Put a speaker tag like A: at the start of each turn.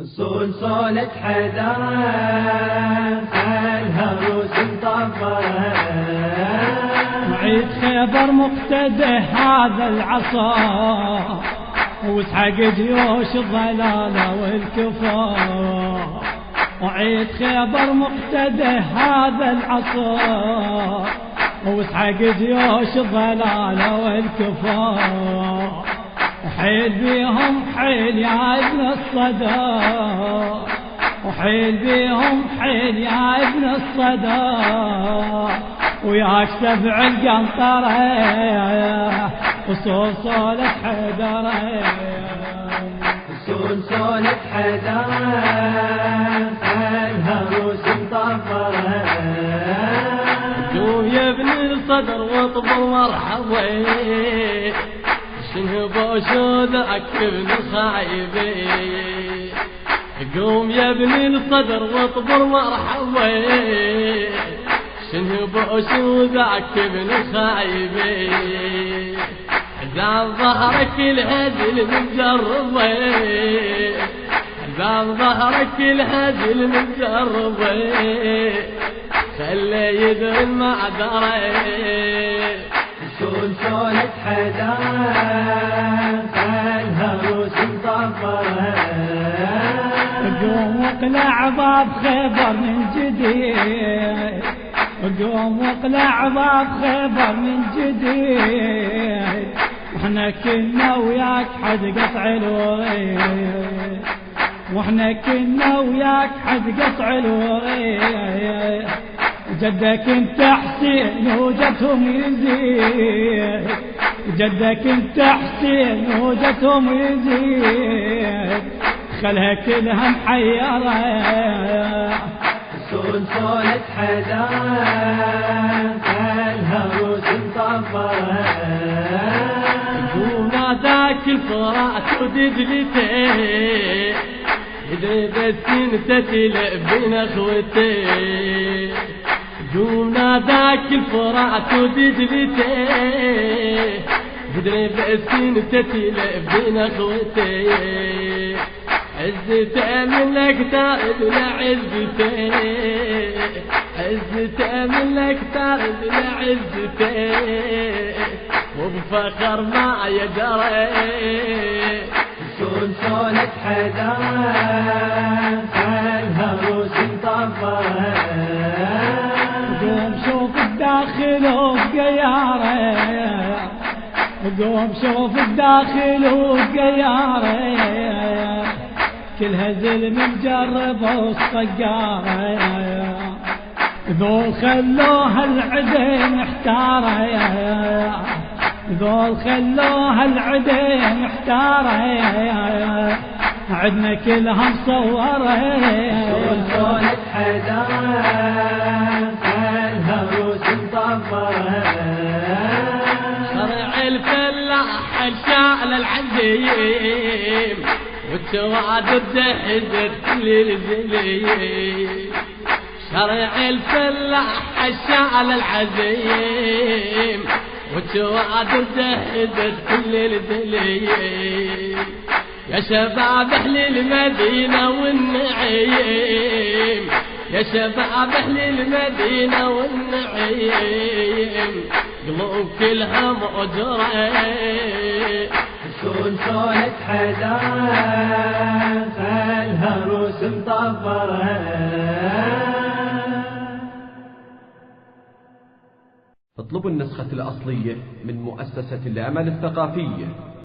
A: صولة حدارة الهروس مطبرة
B: عيد خيبر مقتده هذا العصا واسحق جيوش الضلالة والكفار. وعيد خيبر مقتده هذا العصا واسحق جيوش الضلالة والكفار. وحيل بيهم حيل يا ابن الصدى، وحيل بيهم حيل يا ابن الصدى، وياك سبع القنطرة وصولة حدرة.
A: صولة حدرة الهروس مطبرة.
C: قوم يا ابن الصدر واطبل مرحبا، شنو بوشو ذاك ابن خايبي. قوم يا ابن الصدر واطبل مرحبا، شنو بوشو ذاك ابن خايبي. عذاب ظهرك الهزل مجربه، عذاب ظهرك الهزل مجربه، خلي يدري المعذره.
A: صولة حدارة الهروس مطبرة.
B: قوم واقلع باب خيبر من جديد، قوم واقلع باب خيبر من جديد. واحنا كنا وياك حد قطع الوريد، واحنا كنا وياك حد قطع الوريد. جدك انت حسين وجدهم يزيد، جدك انت حسين وجدهم يزيد، خلها كلها محيرة.
A: صولة حدارة الهروس مطبرة.
C: قوم ناداك الفرات ودجلتي، يدري بس انت تلعب بين اخوتي. قوم ناداك الفرات ودجلتي، يدري بس انت تلعب بين اخوتي. عزتي من لك تارد لعزتي، عزتي من لك تارد لعزتي، وبفخر ما يدري.
A: صولة حدارة الهروس مطبرة.
B: قوم شوف الداخل وقيارة، قوم شوف الداخل وقيارة، كل هزل مجرب والصقارة. ذول خلوها العدين احتارة، ذول خلوها العدين احتارة، عدنا كلها مصورة.
A: صولة حدارة الهروس مطبرة.
C: شرع الفلاح الشعل العزيم، والتوعد الدحزت للزليم. شرع الفلاح الشعل العزيم، والتوعد الدحزت للزليم. يا شباب اهل المدينة والنعيم، يا شباب اهل المدينة والنعيم، قلوب كلها مؤجرة.
A: صولة حدارة الهروس مطبرة.
D: اطلبوا النسخة الأصلية من مؤسسة الأمل الثقافية.